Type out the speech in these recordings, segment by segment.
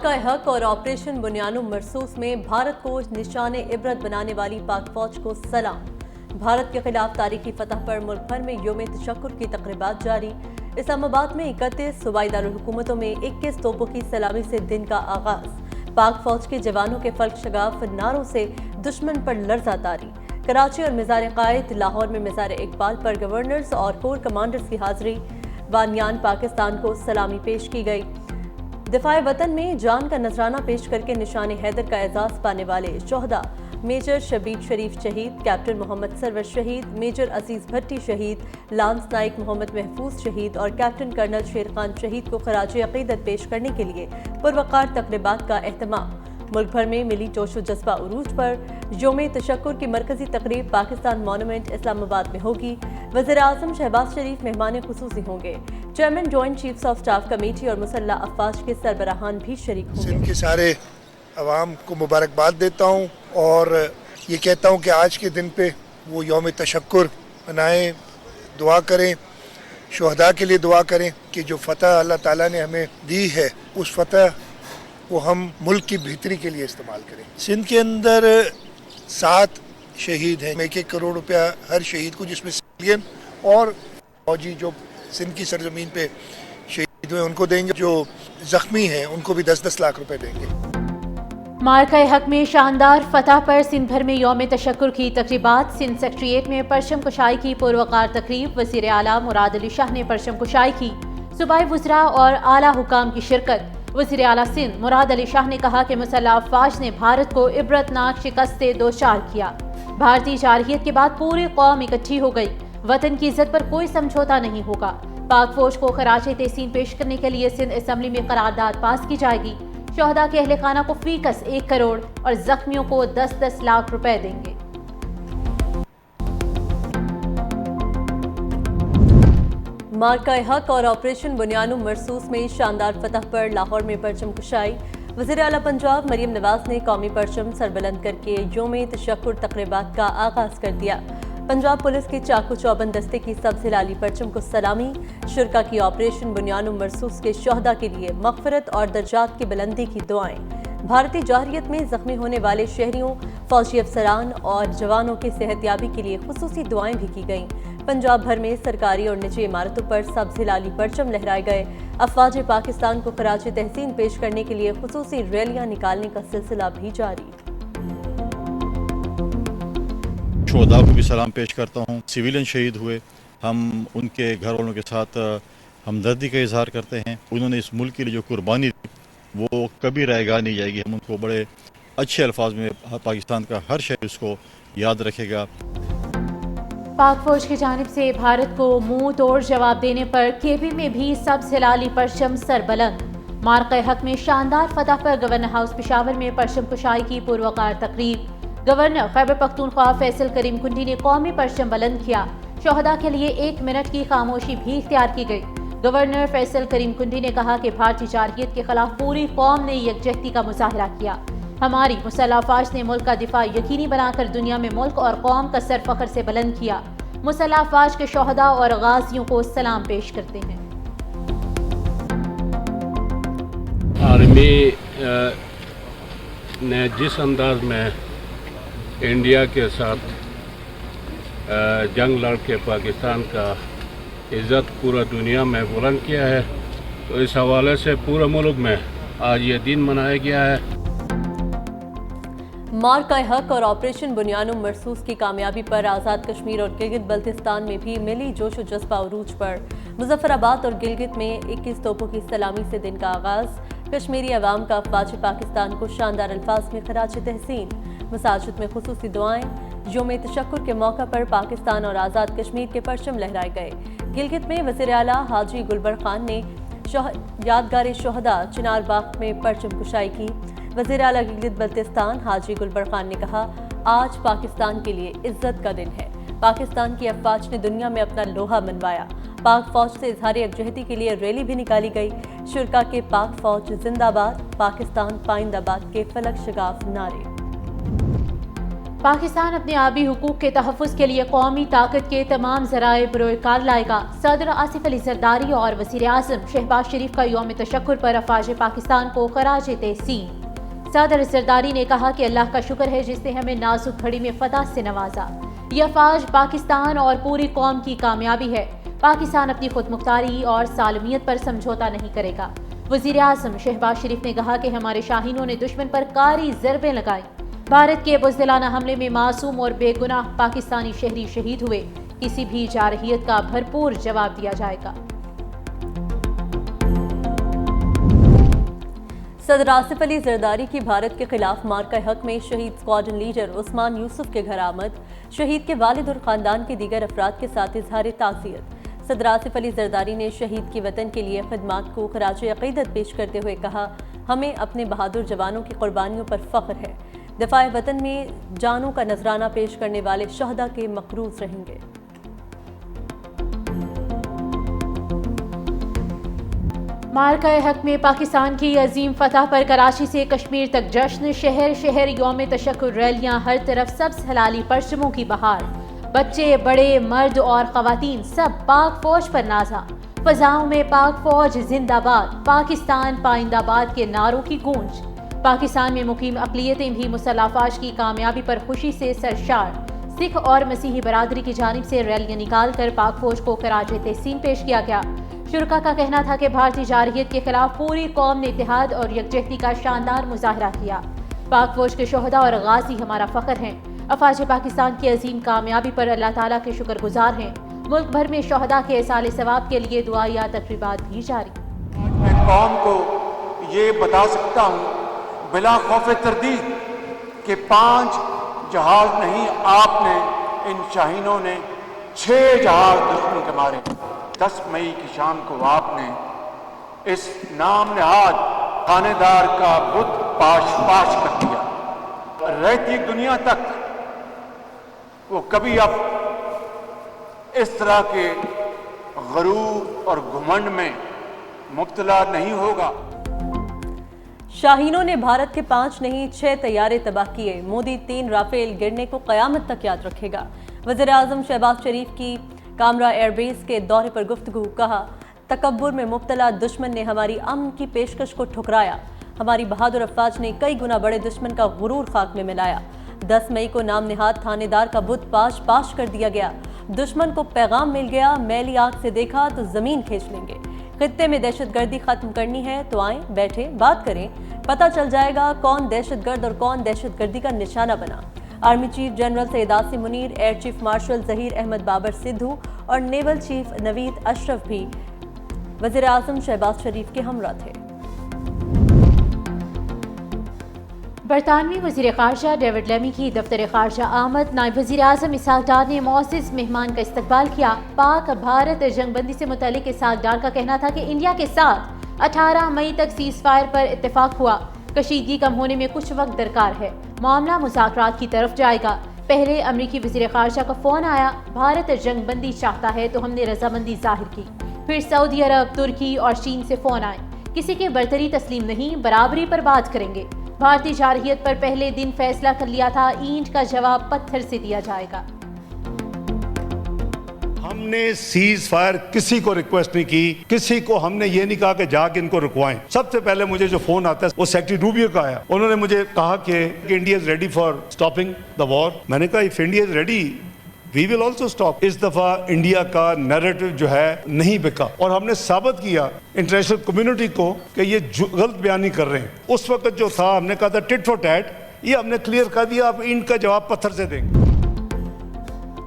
मार्का हक और ऑपरेशन बुनियान मरसूस में भारत को निशान इबरत बनाने वाली पाक फौज को सलाम। भारत के खिलाफ तारीखी फतह पर मुल्क भर में योम तशक्कुर की तकरीबात जारी। इस्लामाबाद में 31 सूबाई दारुल-हुकूमतों में 21 तोपों की सलामी से दिन का आगाज। पाक फौज के जवानों के फल्क शगाफ नारों से दुश्मन पर लर्जा तारी। कराची और मज़ार कायद लाहौर में मज़ार इकबाल पर गवर्नर्स और कोर कमांडर्स की हाजिरी। बानियान पाकिस्तान को सलामी पेश की गई। दिफाए वतन में जान का नजराना पेश करके निशान हैदर का एजाज पाने वाले शोहदा मेजर शबीर शरीफ शहीद, कैप्टन मोहम्मद सरवर शहीद, मेजर अजीज भट्टी शहीद, लांस नाइक मोहम्मद महफूज शहीद और कैप्टन कर्नल शेर खान शहीद को खराज अकीदत पेश करने के लिए पुरवकार तकरीबात का एहतमाम। मुल्क भर में मिली जोशो जज्बा उरूज पर योम तशक्कुर की मरकजी तकरीब पाकिस्तान मॉन्यूमेंट इस्लामाबाद में होगी। वज़ीर आज़म शहबाज शरीफ मेहमान खुसूसी होंगे। Chairman joint chiefs of staff committee और मुसल्लह अफवाज के सरबराहान भी शरीक होंगे। सिंध के सारे अवाम को मुबारकबाद देता हूँ और ये कहता हूँ कि आज के दिन पे वो योम तशक्कुर मनाएं, दुआ करें, शुहदा के लिए दुआ करें कि जो फतह अल्लाह ताला ने हमें दी है उस फतह वो हम मुल्क की बेहतरी के लिए इस्तेमाल करें। सिंध के अंदर 7 शहीद हैं, 1-1 करोड़ रुपया हर शहीद को, जिसमें सिविलियन और फौजी जो सिंध की सरजमीन पे शहीद हुए उनको देंगे, जो जख्मी हैं उनको भी 10-10 लाख रुपए देंगे। मार्का हक में शानदार फतह पर सिंध भर में यौम तशक्कुर की तकरीबात। सिंध सेक्रेटेरिएट में परचम कुशाई की पुरवकार तकरीब। वज़ीर आला मुराद अली शाह ने परचम कुशाई की। सूबाई वज़रा और आला हुकाम की शिरकत। वज़ीर आला सिंध मुराद अली शाह ने कहा कि मुसल्लह अफवाज ने भारत को इबरतनाक शिकस्त से दोचार किया। भारतीय जारहियत के बाद पूरी कौम इकट्ठी हो गई। वतन की इज्जत पर कोई समझौता नहीं होगा। पाक फौज को खराज तहसीन पेश करने के लिए सिंध असम्बली में करारदाद पास की जाएगी। शोहदा के अहले खाना को फीकस 1 करोड़ और जख्मियों को 10-10 लाख रुपए देंगे। मार्का हक और ऑपरेशन बुनियान मरसूस में शानदार फतह पर लाहौर में परचम कुशाई। वज़ीर आला पंजाब मरीम नवाज ने कौमी परचम सरबुलंद करके योम तशक्कुर तकरीबात का आगाज कर दिया। पंजाब पुलिस के चाकू चौबंद दस्ते की सबसे लाली परचम को सलामी। शुरका की ऑपरेशन बुनियान मरसूस के शोहदा के लिए मग़फ़िरत और दर्जात की बुलंदी की दुआएं। भारतीय जारहियत में जख्मी होने वाले शहरियों, फौजी अफसरान और जवानों की सेहतयाबी के लिए खुसूसी दुआएं भी की गईं। पंजाब भर में सरकारी और निजी इमारतों पर सबसे लाली परचम लहराए गए। अफवाज पाकिस्तान को खराज तहसीन पेश करने के लिए खुसूसी रैलियां निकालने का सिलसिला भी जारी। शोहदा को भी सलाम पेश करता हूँ। सिविलियन शहीद हुए, हम उनके घर वालों के साथ हमदर्दी का इजहार करते हैं। उन्होंने इस मुल्क के लिए जो कुर्बानी दी वो कभी रहेगा नहीं जाएगी। हम उनको बड़े अच्छे अल्फाज में पाकिस्तान का हर शहर उसको याद रखेगा। पाक फौज की जानिब से भारत को मुंह तोड़ जवाब देने पर केपी में भी सबसे लाली परचम सरबुलंद। मार्का हक में शानदार फतह पर गवर्नर हाउस पेशावर में परचम कुशाई की पुरवकार तकरीब। गवर्नर खैबर पख्तूनख्वा फैसल करीम कुंडी ने कौमी परचम बुलंद किया। शोहदा के लिए 1 मिनट की खामोशी भी इख्तियार की गई। गवर्नर फैसल करीम कुंडी ने कहा कि भारतीय जारहियत के खिलाफ पूरी कौम ने यकजहती का मुजाहरा किया। हमारी मुसल्लह अफवाज ने मुल्क का दिफा यकीनी बनाकर दुनिया में मुल्क और कौम का सर फख्र से बुलंद किया। मुसल्लह अफवाज के शोहदा और गाजियों को सलाम पेश करते हैं। आर्मी ने जिस अंदाज में इंडिया के साथ जंग लड़ के पाकिस्तान का इज़्ज़त पूरा दुनिया में बुलंद किया है, तो इस हवाले से पूरे मुल्क में आज ये दिन मनाया गया है। मार्का हक और ऑपरेशन बुनियान मरसूस की कामयाबी पर आज़ाद कश्मीर और गिलगित बल्तिस्तान में भी मिली जोशो जज्बा उरूज पर। मुजफ्फराबाद और गिलगित में 21 तोपों की सलामी से दिन का आगाज। कश्मीरी अवाम का अफवाज पाकिस्तान को शानदार अल्फाज में खराज तहसीन। मसाजिद में खुसूसी दुआएं। योम तशक्कुर के मौका पर पाकिस्तान और आज़ाद कश्मीर के परचम लहराए गए। गिलगित में वज़ीर आला हाजी गुलबर खान ने यादगार शोहदा चिनार बाग में परचम कुशाई की। वज़ीर आला गिलगित बल्तिस्तान हाजी गुलबर खान ने कहा, आज पाकिस्तान के लिए इज्जत का दिन है। पाकिस्तान की अफवाज ने दुनिया में अपना लोहा मनवाया। पाक फौज से इजहार यकजहती के लिए रैली भी निकाली गई। शुरका के पाक फौज जिंदाबाद, पाकिस्तान पाइंदाबाद के फलक शगाफ नारे। پاکستان اپنے آبی حقوق کے تحفظ کے لیے قومی طاقت کے تمام ذرائع بروئے کار لائے گا۔ صدر آصف علی زرداری اور وزیر اعظم شہباز شریف کا یوم تشکر پر افواج پاکستان کو خراج تحسین۔ صدر زرداری نے کہا کہ اللہ کا شکر ہے جس نے ہمیں نازک گھڑی میں فتح سے نوازا۔ یہ افواج پاکستان اور پوری قوم کی کامیابی ہے۔ پاکستان اپنی خود مختاری اور سالمیت پر سمجھوتا نہیں کرے گا۔ وزیر اعظم شہباز شریف نے کہا کہ ہمارے شاہینوں نے دشمن پر کاری ضربیں لگائیں۔ بھارت کے بزدلانہ حملے میں معصوم اور بے گناہ پاکستانی شہری شہید ہوئے۔ کسی بھی جارحیت کا بھرپور جواب دیا جائے گا۔ صدر آصف علی زرداری کی بھارت کے خلاف مارکہ حق میں شہید اسکواڈرن لیڈر عثمان یوسف کے گھر آمد، شہید کے والد اور خاندان کے دیگر افراد کے ساتھ اظہار تعزیت۔ صدر آصف علی زرداری نے شہید کی وطن کے لیے خدمات کو خراج عقیدت پیش کرتے ہوئے کہا، ہمیں اپنے بہادر جوانوں کی قربانیوں پر فخر ہے۔ دفاع وطن میں جانوں کا نذرانہ پیش کرنے والے شہداء کے مقروض رہیں گے۔ مارکہ حق میں پاکستان کی عظیم فتح پر کراچی سے کشمیر تک جشن، شہر شہر یوم تشکر ریلیاں، ہر طرف سبز ہلالی پرچموں کی بہار، بچے بڑے مرد اور خواتین سب پاک فوج پر نازا، فضاؤں میں پاک فوج زندہ باد، پاکستان پائندہ باد کے نعروں کی گونج۔ پاکستان میں مقیم اقلیتیں بھی مسلح افواج کی کامیابی پر خوشی سے سرشار۔ سکھ اور مسیحی برادری کی جانب سے ریلیاں نکال کر پاک فوج کو خراج تحسین پیش کیا گیا۔ شرکاء کا کہنا تھا کہ بھارتی جارحیت کے خلاف پوری قوم نے اتحاد اور یکجہتی کا شاندار مظاہرہ کیا۔ پاک فوج کے شہداء اور غازی ہمارا فخر ہیں۔ افواج پاکستان کی عظیم کامیابی پر اللہ تعالیٰ کے شکر گزار ہیں۔ ملک بھر میں شہداء کے ایصال ثواب کے لیے دعائیہ تقریبات بھی جاری۔ میں قوم کو یہ بتا سکتا ہوں بلا خوف تردید کہ 5 جہاز نہیں، آپ نے ان شاہینوں نے 6 جہاز دشمن کے مارے۔ 10 مئی کی شام کو آپ نے اس نام نہاد خانہ دار کا بت پاش کر دیا۔ رہتی دنیا تک وہ کبھی اب اس طرح کے غرور اور گھمنڈ میں مبتلا نہیں ہوگا۔ شاہینوں نے بھارت کے 5 نہیں 6 طیارے تباہ کیے، مودی 3 رافیل گرنے کو قیامت تک یاد رکھے گا۔ وزیر اعظم شہباز شریف کی کامرا ایئر بیس کے دورے پر گفتگو، کہا تکبر میں مبتلا دشمن نے ہماری امن کی پیشکش کو ٹھکرایا، ہماری بہادر افواج نے کئی گنا بڑے دشمن کا غرور خاک میں ملایا۔ 10 مئی کو نام نہاد تھانے دار کا بت پاش کر دیا گیا، دشمن کو پیغام مل گیا، میلی آنکھ سے دیکھا تو زمین کھینچ لیں گے۔ خطے میں دہشت گردی ختم کرنی ہے تو آئیں بیٹھیں بات کریں، پتہ چل جائے گا کون دہشت گرد اور کون دہشت گردی کا نشانہ بنا۔ Army chief general Syed Asim Munir, air chief marshal Zaheer Ahmed Babar Sidhu اور نیول چیف نوید اشرف بھی وزیر اعظم شہباز شریف کے ہمراہ تھے۔ برطانوی وزیر خارجہ ڈیوڈ لیمی کی دفتر خارجہ آمد، نائب وزیر اعظم اسحاق ڈار نے معزز مہمان کا استقبال کیا۔ پاک بھارت جنگ بندی سے متعلق اسحاق ڈار کا کہنا تھا کہ انڈیا کے ساتھ 18 مئی تک سیز فائر پر اتفاق ہوا، کشیدگی کم ہونے میں کچھ وقت درکار ہے، معاملہ مذاکرات کی طرف جائے گا۔ پہلے امریکی وزیر خارجہ کا فون آیا، بھارت جنگ بندی چاہتا ہے تو ہم نے رضامندی ظاہر کی۔ پھر سعودی عرب، ترکی اور چین سے فون آئے، کسی کی برتری تسلیم نہیں، برابری پر بات کریں گے۔ بھارتی جارحیت پر پہلے دن فیصلہ کر لیا تھا، اینٹ کا جواب پتھر سے دیا جائے گا۔ ہم نے سیز فائر کسی کو ریکویسٹ نہیں کی، کسی کو ہم نے یہ نہیں کہا کہ جا کے ان کو رکوائیں۔ سب سے پہلے مجھے جو فون آتا ہے وہ سیکریٹری روبیو کا آیا، انہوں نے مجھے کہا کہ India is ready for stopping the war. میں نے کہا if India is ready we will also stop. اس دفعہ انڈیا کا نیریٹو جو ہے نہیں بکا، اور ہم نے ثابت کیا انٹرنیشنل کمیونٹی کو کہ یہ غلط بیانی کر رہے ہیں۔ اس وقت جو تھا ہم نے کہا تھا ٹٹ فار ٹیٹ، یہ ہم نے کلیئر کر دیا، اب ان کا جواب پتھر سے دیں گے۔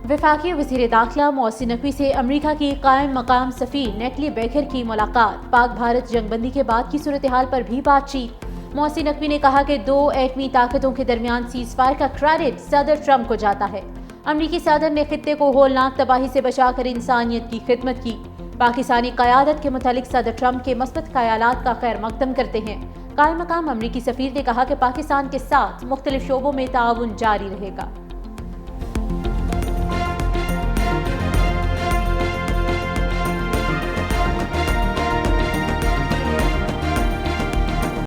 وفاقی وزیر داخلہ محسن نقوی سے امریکہ کی قائم مقام سفیر نیٹلی بیکر کی ملاقات، پاک بھارت جنگ بندی کے بعد کی صورتحال پر بھی بات چیت۔ محسن نقوی نے کہا کہ 2 ایٹمی طاقتوں کے درمیان سیز فائر کا کریڈٹ صدر ٹرمپ کو جاتا ہے۔ امریکی صدر نے خطے کو ہولناک تباہی سے بچا کر انسانیت کی خدمت کی۔ پاکستانی قیادت کے متعلق صدر ٹرمپ کے مثبت خیالات کا خیر مقدم کرتے ہیں۔ قائم مقام امریکی سفیر نے کہا کہ پاکستان کے ساتھ مختلف شعبوں میں تعاون جاری رہے گا۔